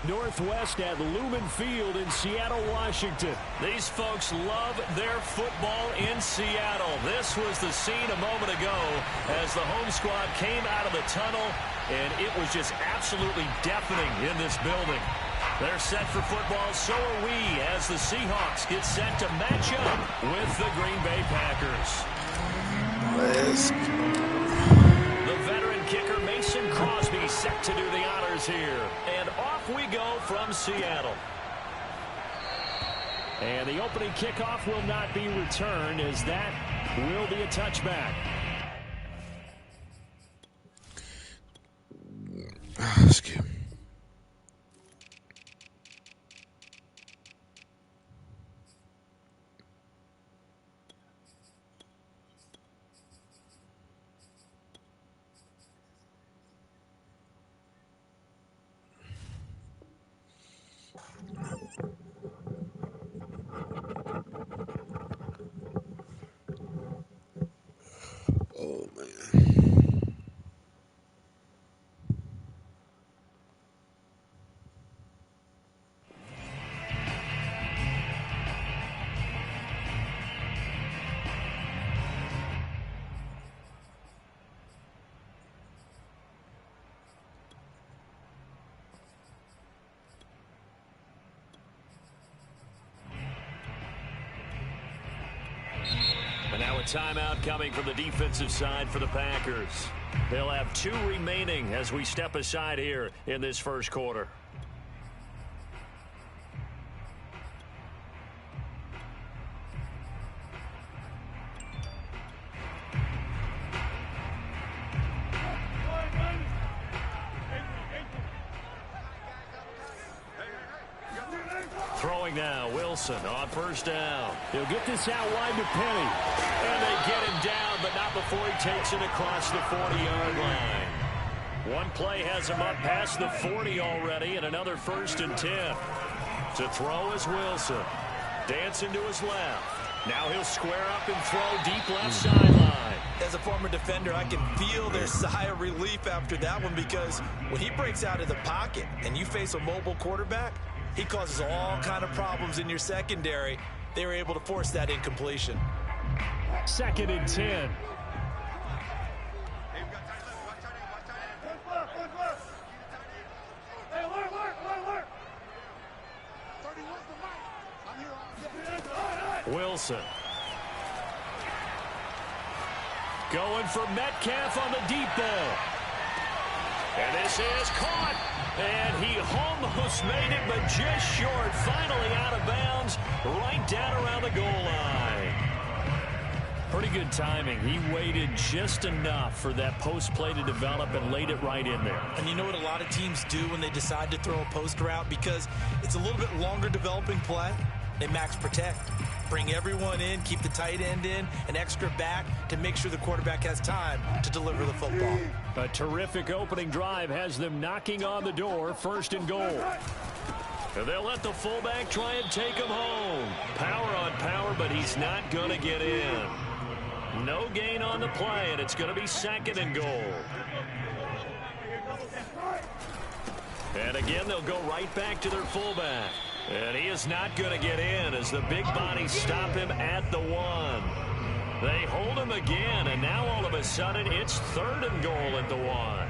northwest at Lumen Field in Seattle, Washington. These folks love their football in Seattle. This was the scene a moment ago as the home squad came out of the tunnel, and it was just absolutely deafening in this building. They're set for football, so are we, as the Seahawks get set to match up with the Green Bay Packers. The veteran kicker Mason Crosby set to do the honors here. And off we go from Seattle. And the opening kickoff will not be returned, as that will be a touchback. Excuse me. Oh, man. And now a timeout coming from the defensive side for the Packers. They'll have 2 remaining as we step aside here in this first quarter. Throwing now, Wilson on first down. He'll get this out wide to Penny. And they get him down, but not before he takes it across the 40-yard line. One play has him up past the 40 already, and another 1st and 10. To throw is Wilson. Dancing to his left. Now he'll square up and throw deep left sideline. As a former defender, I can feel their sigh of relief after that one, because when he breaks out of the pocket and you face a mobile quarterback, he causes all kind of problems in your secondary. They were able to force that incompletion. 2nd and 10. Wilson. Going for Metcalf on the deep ball. And this is caught. And he almost made it, but just short. Finally out of bounds, right down around the goal line. Pretty good timing. He waited just enough for that post play to develop and laid it right in there. And you know what a lot of teams do when they decide to throw a post route? Because it's a little bit longer developing play. They max protect. Bring everyone in, keep the tight end in, an extra back to make sure the quarterback has time to deliver the football. A terrific opening drive has them knocking on the door, 1st and goal. And they'll let the fullback try and take him home. Power on power, but he's not going to get in. No gain on the play, and it's going to be 2nd and goal. And again, they'll go right back to their fullback. And he is not going to get in as the big bodies stop him at the 1. They hold him again, and now all of a sudden it's 3rd and goal at the 1.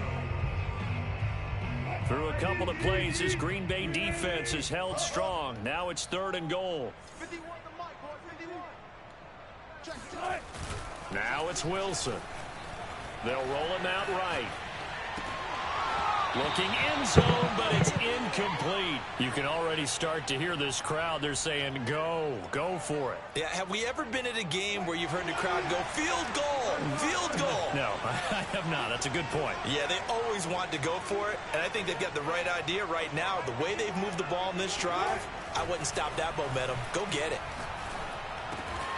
Through a couple of plays, this Green Bay defense is held strong. Now it's 3rd and goal. Now it's Wilson. They'll roll him out right. Looking end zone, but it's incomplete. You can already start to hear this crowd. They're saying, go for it. Yeah, have we ever been at a game where you've heard the crowd go, field goal, field goal? No, I have not. That's a good point. Yeah, they always want to go for it, and I think they've got the right idea right now. The way they've moved the ball in this drive, I wouldn't stop that momentum. Go get it.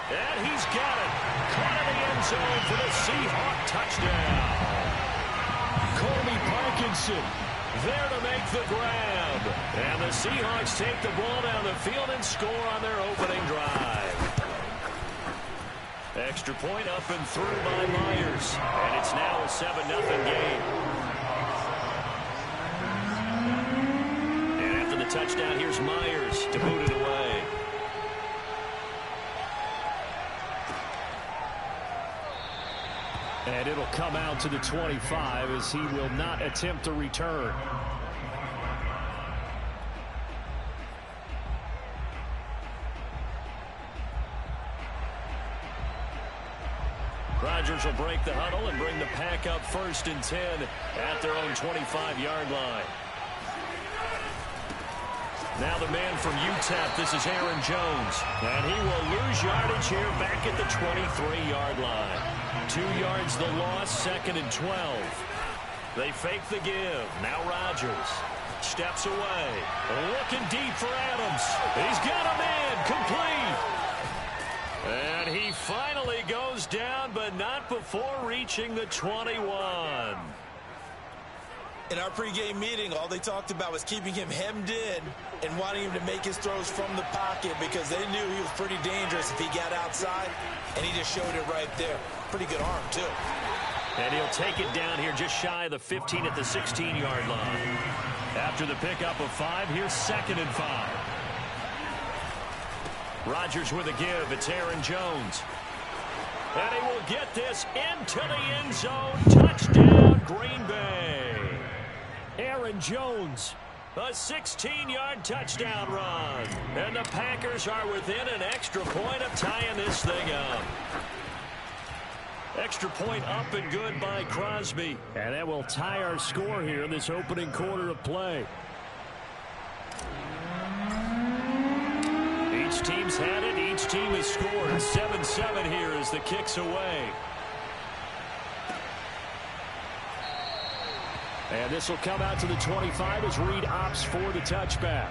And he's got it. Caught in the end zone for the Seahawk touchdown. Colby Parkinson there to make the grab. And the Seahawks take the ball down the field and score on their opening drive. Extra point up and through by Myers. And it's now a 7-0 game. And after touchdown. Here's Myers to boot it away. And it'll come out to the 25 as he will not attempt to return. Rodgers will break the huddle and bring the pack up 1st and 10 at their own 25-yard line. Now the man from UTEP, this is Aaron Jones. And he will lose yardage here back at the 23-yard line. 2 yards the loss, 2nd and 12. They fake the give. Now Rodgers steps away. Looking deep for Adams. He's got a man complete. And he finally goes down, but not before reaching the 21. In our pregame meeting, all they talked about was keeping him hemmed in and wanting him to make his throws from the pocket because they knew he was pretty dangerous if he got outside, and he just showed it right there. Pretty good arm, too. And he'll take it down here just shy of the 15 at the 16-yard line. After the pickup of 5, here's 2nd and 5. Rodgers with a give. It's Aaron Jones. And he will get this into the end zone. Touchdown, Green Bay. Aaron Jones, a 16-yard touchdown run. And the Packers are within an extra point of tying this thing up. Extra point up and good by Crosby. And that will tie our score here in this opening quarter of play. Each team's had it. Each team has scored. 7-7 here as the kick's away. And this will come out to the 25 as Reed opts for the touchback.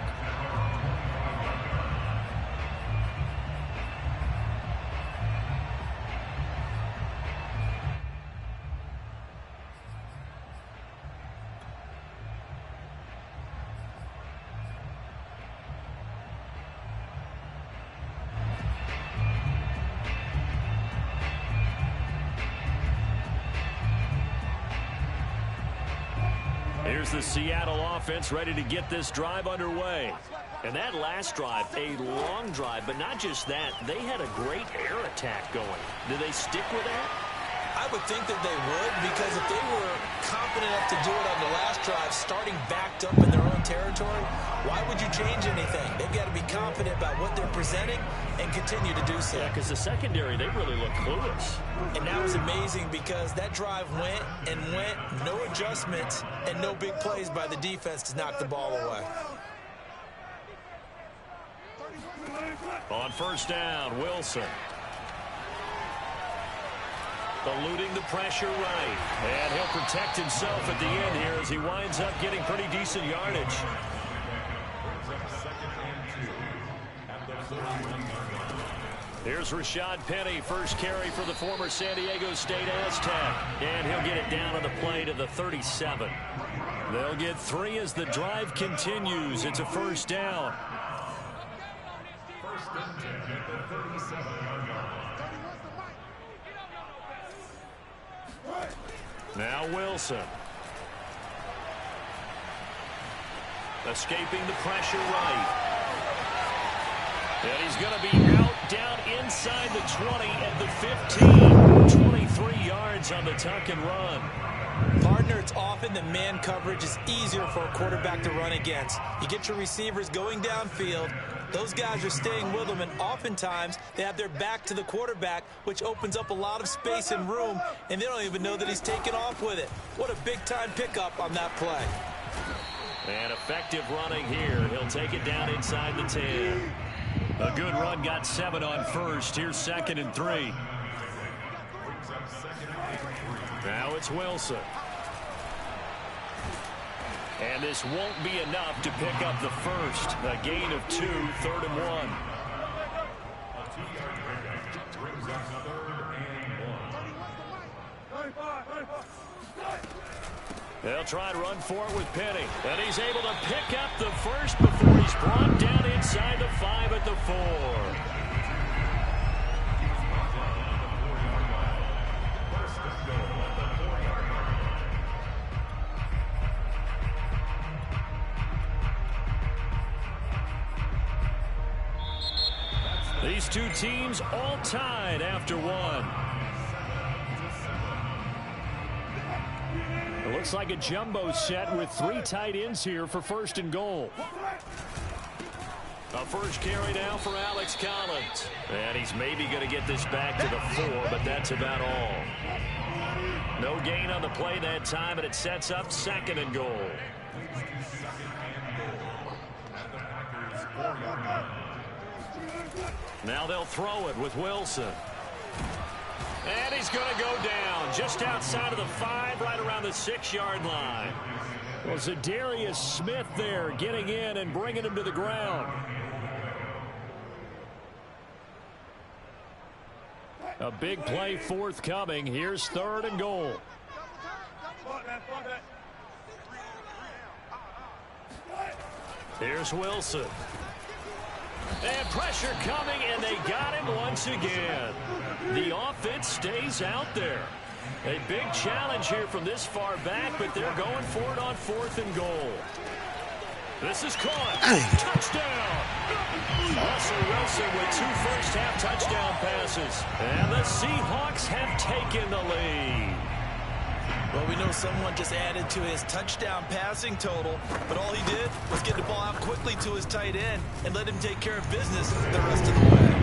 Here's the Seattle offense ready to get this drive underway. And that last drive, a long drive, but not just that. They had a great air attack going. Do they stick with that? I would think that they would, because if they were confident enough to do it on the last drive, starting backed up in their own territory, why would you change anything? They've got to be confident about what they're presenting and continue to do so. Yeah, because the secondary, they really look clueless. And that was amazing because that drive went and went, no adjustments, and no big plays by the defense to knock the ball away. On 1st down, Wilson. Eluding the pressure right. And he'll protect himself at the end here as he winds up getting pretty decent yardage. Here's Rashad Penny, first carry for the former San Diego State Aztec. And he'll get it down on the play to the 37. They'll get 3 as the drive continues. It's a 1st down. Now Wilson. Escaping the pressure right. And he's going to be out down inside the 20 at the 15. 23 yards on the tuck and run. Partner, it's often that man coverage is easier for a quarterback to run against. You get your receivers going downfield. Those guys are staying with them, and oftentimes they have their back to the quarterback, which opens up a lot of space and room, and they don't even know that he's taken off with it. What a big-time pickup on that play. And effective running here. He'll take it down inside the 10. A good run, got 7 on 1st. Here's 2nd and 3. Now it's Wilson. And this won't be enough to pick up the 1st. A gain of 2, 3rd and 1. They'll try and run for it with Penny. And he's able to pick up the 1st before he's brought down inside the 5 at the 4. These two teams all tied after one. It looks like a jumbo set with 3 tight ends here for 1st and goal. A first carry now for Alex Collins. And he's maybe going to get this back to the 4, but that's about all. No gain on the play that time, and it sets up 2nd and goal. Now they'll throw it with Wilson. And he's going to go down just outside of the 5, right around the 6-yard line. Well, Zadarius Smith there getting in and bringing him to the ground. A big play forthcoming. Here's 3rd and goal. Here's Wilson. And pressure coming, and they got him once again. The offense stays out there. A big challenge here from this far back, but they're going for it on 4th and goal. This is caught. Touchdown. Russell Wilson with 2 first-half touchdown passes. And the Seahawks have taken the lead. Well, we know someone just added to his touchdown passing total, but all he did was get the ball out quickly to his tight end and let him take care of business the rest of the way.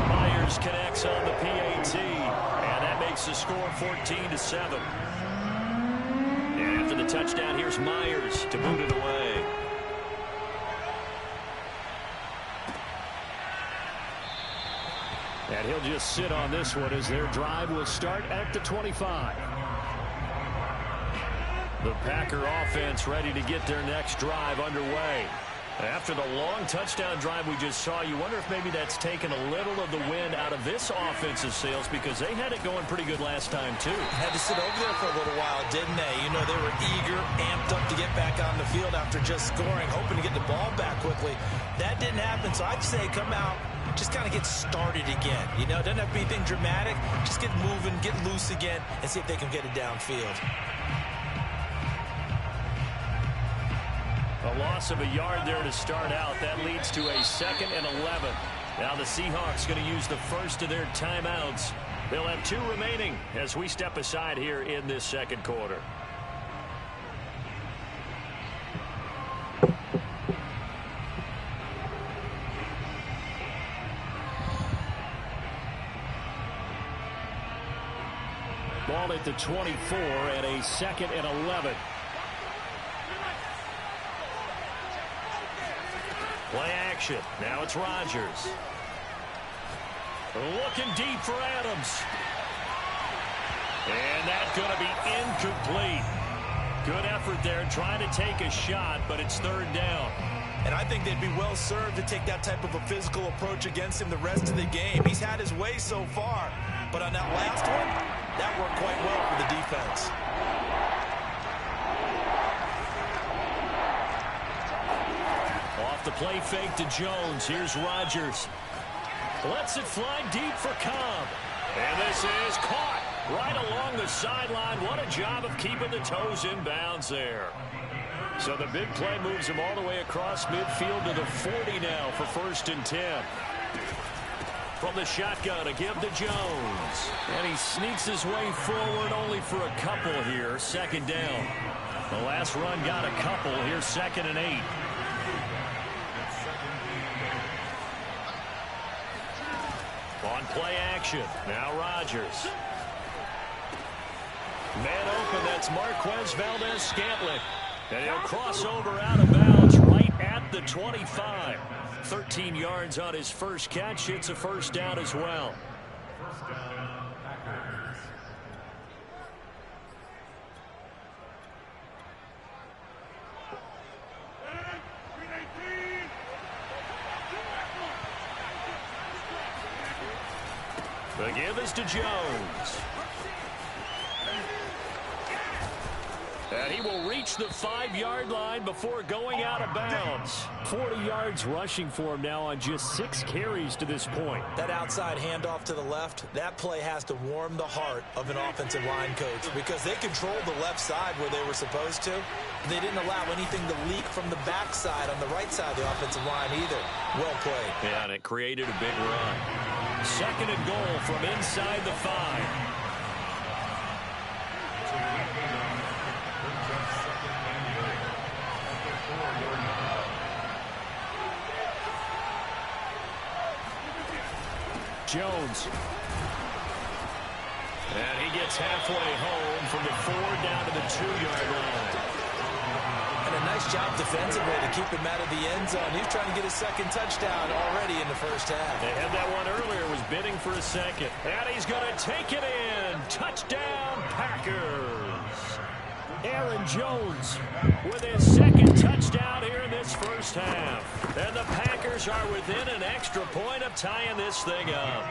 Myers connects on the PAT, and that makes the score 14-7. And after the touchdown, here's Myers to boot it away. And he'll just sit on this one as their drive will start at the 25. The Packer offense ready to get their next drive underway. After the long touchdown drive we just saw, you wonder if maybe that's taken a little of the wind out of this offensive sails, because they had it going pretty good last time, too. Had to sit over there for a little while, didn't they? You know, they were eager, amped up to get back on the field after just scoring, hoping to get the ball back quickly. That didn't happen, so I'd say come out, just kind of get started again. You know, it doesn't have to be anything dramatic. Just get moving, get loose again, and see if they can get it downfield. A loss of a yard there to start out. That leads to a 2nd and 11. Now the Seahawks going to use the first of their timeouts. They'll have 2 remaining as we step aside here in this 2nd quarter. Ball at the 24 and a 2nd and 11. Play action. Now it's Rodgers. Looking deep for Adams. And that's going to be incomplete. Good effort there trying to take a shot, but it's 3rd down. And I think they'd be well served to take that type of a physical approach against him the rest of the game. He's had his way so far, but on that last one, that worked quite well for the defense. Off the play fake to Jones. Here's Rodgers. Lets it fly deep for Cobb. And this is caught right along the sideline. What a job of keeping the toes in bounds there. So the big play moves him all the way across midfield to the 40 now for 1st and 10. From the shotgun, a give to Jones. And he sneaks his way forward only for a couple here. 2nd down. The last run got a couple. Here's 2nd and 8. On play action. Now Rodgers. Man open, that's Marquez Valdez-Scantling. And he'll cross over out of bounds right at the 25. 13 yards on his first catch. It's a 1st down as well. The give is to Jones. And he will reach the 5-yard line before going out of bounds. 40 yards rushing for him now on just 6 carries to this point. That outside handoff to the left, that play has to warm the heart of an offensive line coach because they controlled the left side where they were supposed to. They didn't allow anything to leak from the backside on the right side of the offensive line either. Well played. Yeah, and it created a big run. 2nd and goal from inside the 5. Jones. And he gets halfway home from the 4 down to the 2-yard line. And a nice job defensively to keep him out of the end zone. He's trying to get his 2nd touchdown already in the first half. They had that one earlier, was bidding for a 2nd. And he's going to take it in. Touchdown, Packers. Aaron Jones with his 2nd touchdown here in this first half. And the Packers are within an extra point of tying this thing up.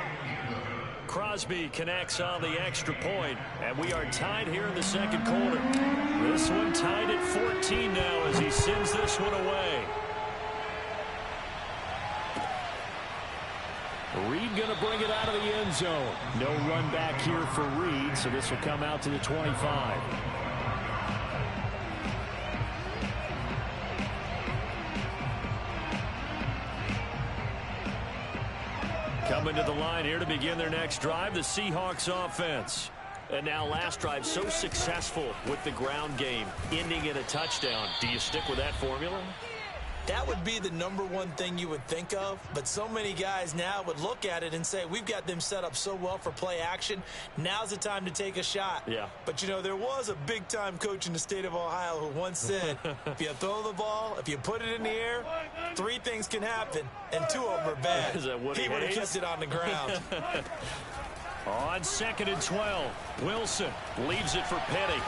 Crosby connects on the extra point, and we are tied here in the 2nd quarter. This one tied at 14 now as he sends this one away. Reed going to bring it out of the end zone. No run back here for Reed, so this will come out to the 25. Coming to the line here to begin their next drive, the Seahawks offense. And now last drive so successful with the ground game, ending in a touchdown. Do you stick with that formula? That would be the #1 thing you would think of, but so many guys now would look at it and say, we've got them set up so well for play action. Now's the time to take a shot. Yeah. But, you know, there was a big-time coach in the state of Ohio who once said, if you throw the ball, if you put it in the air, 3 things can happen, and 2 of them are bad. Is that what he would have kept it on the ground. On 2nd and 12, Wilson leaves it for Petty.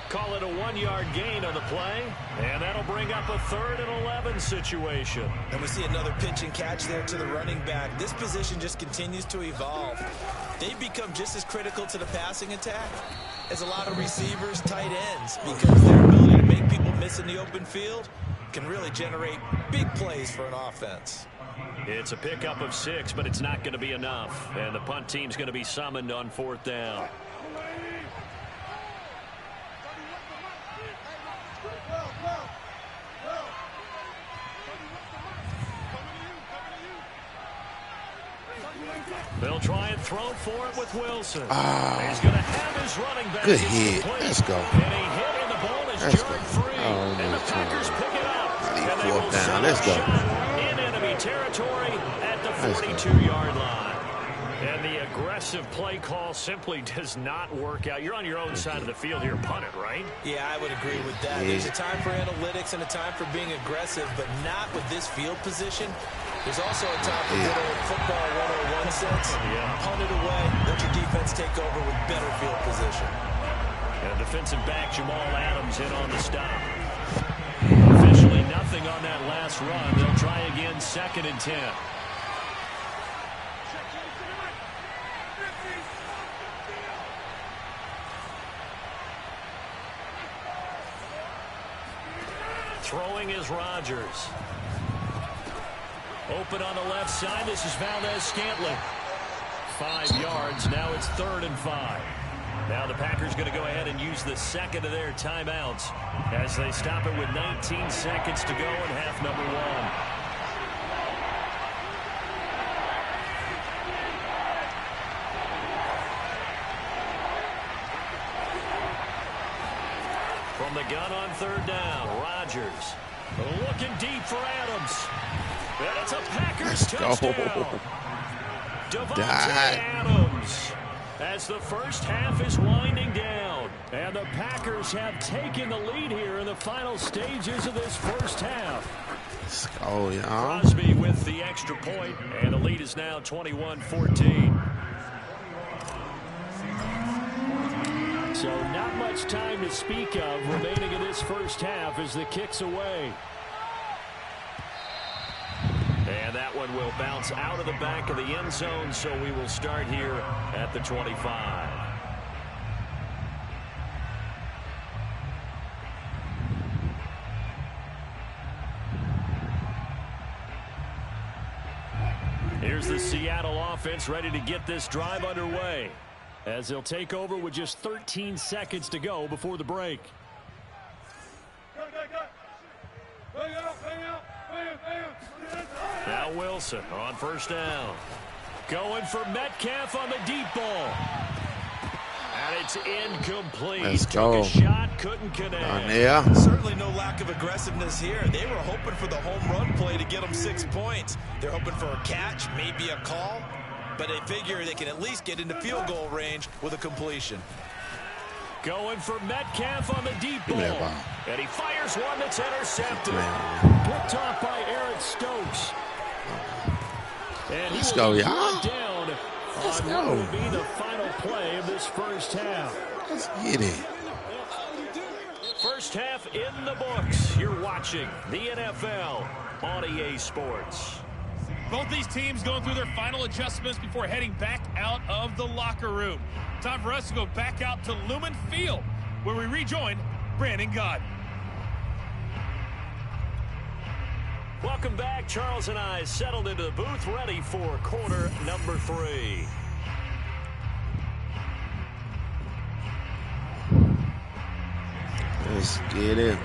Call it a 1-yard gain on the play, and that'll bring up a 3rd and 11 situation. And we see another pitch and catch there to the running back. This position just continues to evolve. They've become just as critical to the passing attack as a lot of receivers, tight ends, because their ability to make people miss in the open field can really generate big plays for an offense. It's a pickup of 6, but it's not going to be enough, and the punt team's going to be summoned on 4th down. They'll try and throw for it with Wilson. He's going to have his running back. Good hit. Let's go. And he hit and the ball is yard free. And the Packers pick it up. And they will down. Let's go. In enemy territory at the 42-yard line. And the aggressive play call simply does not work out. You're on your own side of the field here. Punt it, right? Yeah, I would agree with that. There's a time for analytics and a time for being aggressive, but not with this field position. There's also a time for good old football 101 sense. Punt it away. Let your defense take over with better field position. And defensive back Jamal Adams in on the stop. Officially nothing on that last run. They'll try again 2nd and 10. Throwing is Rodgers. Open on the left side. This is Valdez-Scantling. 5 yards. Now it's 3rd and 5. Now the Packers going to go ahead and use the 2nd of their timeouts as they stop it with 19 seconds to go in half number 1. From the gun on 3rd down, Rodgers looking deep for Adams. And it's a Packers touchdown. Devontae Adams as the first half is winding down. And the Packers have taken the lead here in the final stages of this first half. Let's go, y'all. Crosby with the extra point, and the lead is now 21-14. So not much time to speak of remaining in this first half as the kick's away. And that one will bounce out of the back of the end zone, so we will start here at the 25. here's the Seattle offense ready to get this drive underway, as they'll take over with just 13 seconds to go before the break. Now Wilson on first down. Going for Metcalf on the deep ball. And it's incomplete. Let's go. Took a shot, couldn't connect. Yeah. Certainly no lack of aggressiveness here. They were hoping for the home run play to get them 6 points. They're hoping for a catch, maybe a call, but they figure they can at least get into field goal range with a completion. Going for Metcalf on the deep ball. And he fires one that's intercepted. Picked off by Eric Stokes. And Let's go, y'all. Down Let's on go. what will be the final play of this first half. Let's get it. First half in the books. You're watching the NFL on EA Sports. Both these teams going through their final adjustments before heading back out of the locker room. Time for us to go back out to Lumen Field, where we rejoin Brandon Gott. Welcome back. Charles and I settled into the booth, ready for quarter number 3. Let's get it.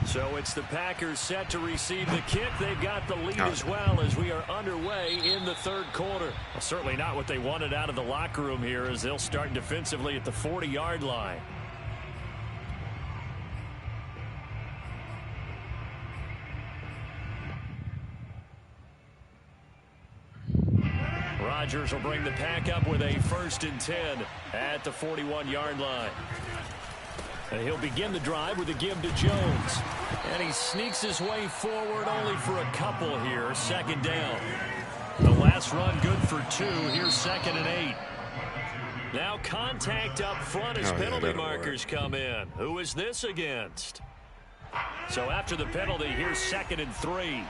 So it's the Packers set to receive the kick. They've got the lead as well as we are underway in the third quarter. Well, certainly not what they wanted out of the locker room here, as they'll start defensively at the 40-yard line. Rodgers will bring the Pack up with a 1st and 10 at the 41-yard line. And he'll begin the drive with a give to Jones. And he sneaks his way forward only for a couple here. 2nd down. The last run good for 2. Here's 2nd and 8. Now contact up front as penalty markers come in. Who is this against? So after the penalty, here's 2nd and 3.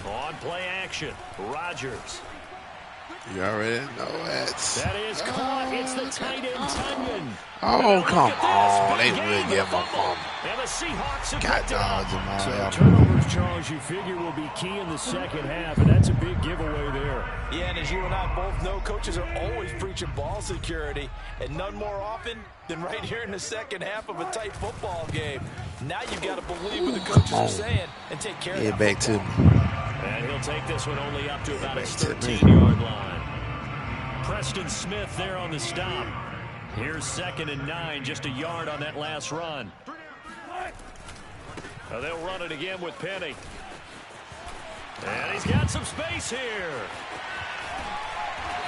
On play action, Rodgers. You already know it. That is caught. It's the tight end, Tunyon. Oh, come on. They really give him a And the Seahawks have got picked it up. dogs, So turnovers, Charles, you figure will be key in the second half, and that's a big giveaway there. Yeah, and as you and I both know, coaches are always preaching ball security, and none more often than right here in the second half of a tight football game. Now you've got to believe what the coaches are saying and take care of that. Get back to me. And he'll take this one only up to about his 13-yard line. Preston Smith there on the stop. Here's 2nd and 9, just a yard on that last run. They'll run it again with Penny. And he's got some space here.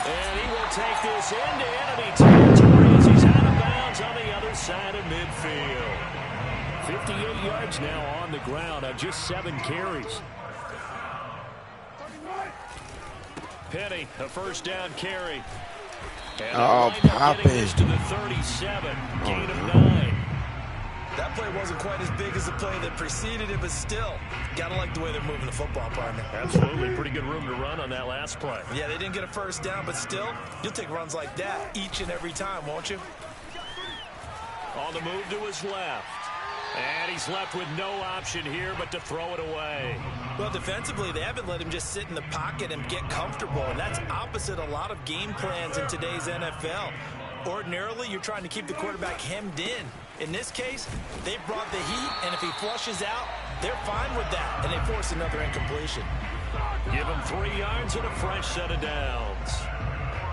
And he will take this into enemy territory as he's out of bounds on the other side of midfield. 58 yards now on the ground on just 7 carries. Penny, a 1st down carry. And popping. This to the 37, gain of 9. That play wasn't quite as big as the play that preceded it, but still, gotta like the way they're moving the football, partner. Absolutely, pretty good room to run on that last play. Yeah, they didn't get a 1st down, but still, you'll take runs like that each and every time, won't you? On the move to his left. And he's left with no option here but to throw it away. Well, defensively, they haven't let him just sit in the pocket and get comfortable, and that's opposite a lot of game plans in today's NFL. Ordinarily, you're trying to keep the quarterback hemmed in. In this case, they brought the heat, and if he flushes out, they're fine with that, and they force another incompletion. Give him 3 yards and a fresh set of downs.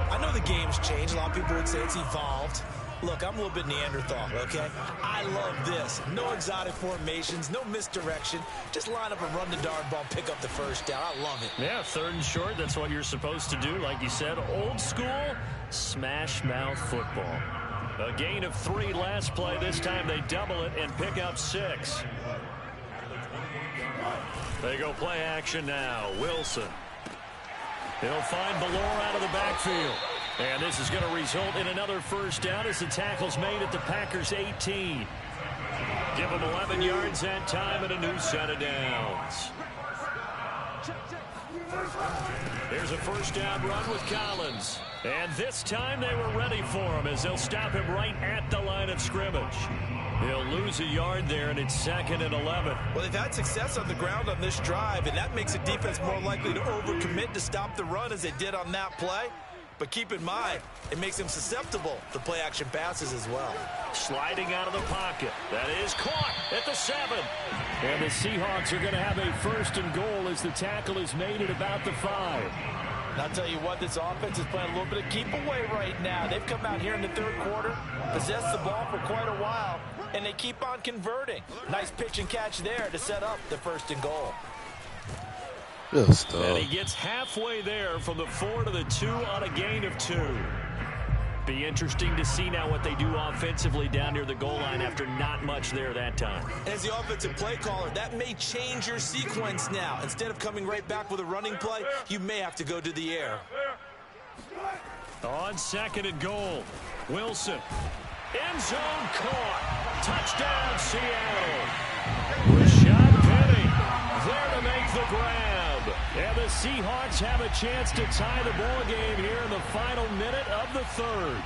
I know the game's changed. A lot of people would say it's evolved. Look, I'm a little bit Neanderthal, okay? I love this. No exotic formations, no misdirection. Just line up and run the darn ball, pick up the 1st down. I love it. Yeah, 3rd and short, that's what you're supposed to do. Like you said, old school, smash mouth football. A gain of 3 last play. This time they double it and pick up 6. They go play action now. Wilson. He'll find Ballore out of the backfield. And this is going to result in another 1st down as the tackle's made at the Packers' 18. Give them 11 yards that time and a new set of downs. Here's a first down run with Collins. And this time they were ready for him as they'll stop him right at the line of scrimmage. He'll lose a yard there, and it's 2nd and 11. Well, they've had success on the ground on this drive, and that makes the defense more likely to overcommit to stop the run as they did on that play. But keep in mind, it makes them susceptible to play-action passes as well. Sliding out of the pocket. That is caught at the 7. And the Seahawks are going to have a 1st and goal as the tackle is made at about the 5. And I'll tell you what, this offense is playing a little bit of keep away right now. They've come out here in the 3rd quarter, possessed the ball for quite a while, and they keep on converting. Nice pitch and catch there to set up the 1st and goal. Good stuff. And he gets halfway there from the 4 to the 2 on a gain of 2. Be interesting to see now what they do offensively down near the goal line after not much there that time. As the offensive play caller, that may change your sequence now. Instead of coming right back with a running play, you may have to go to the air. On 2nd and goal, Wilson. End zone caught. Touchdown, Seattle. Rashad Penny there to make the grab. And the Seahawks have a chance to tie the ball game here in the final minute of the 3rd.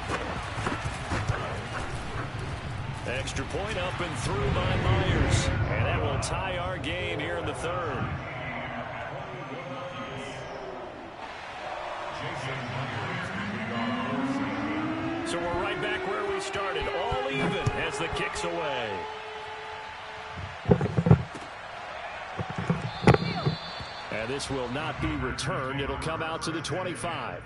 Extra point up and through by Myers. And that will tie our game here in the 3rd. So we're right back where we started, all even as the kick's away. And this will not be returned. It'll come out to the 25.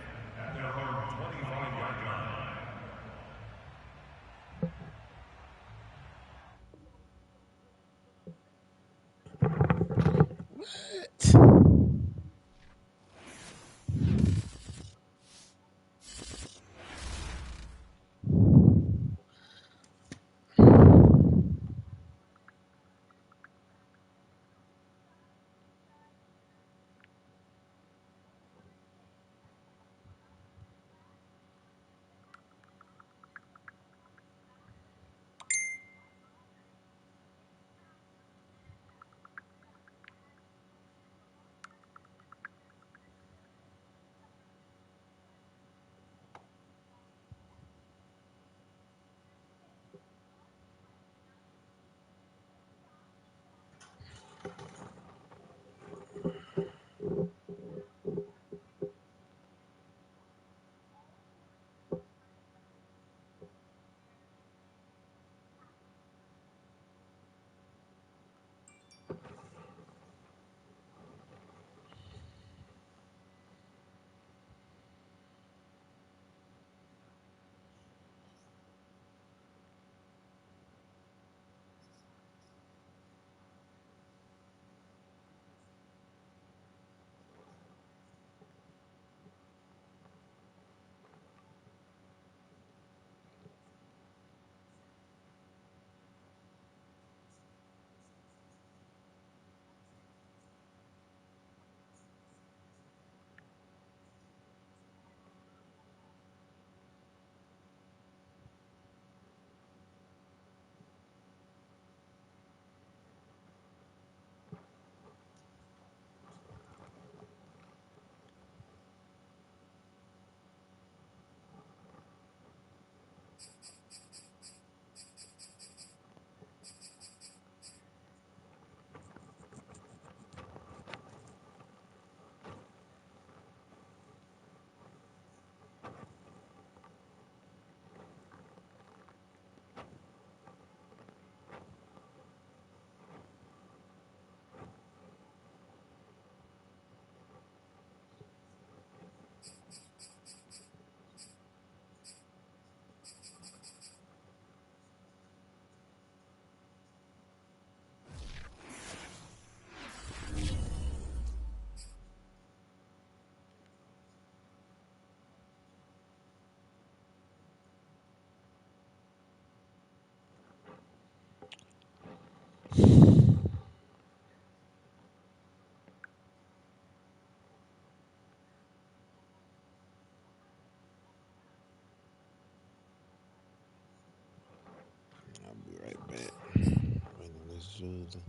Waiting on this dude to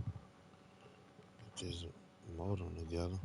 just mold them together.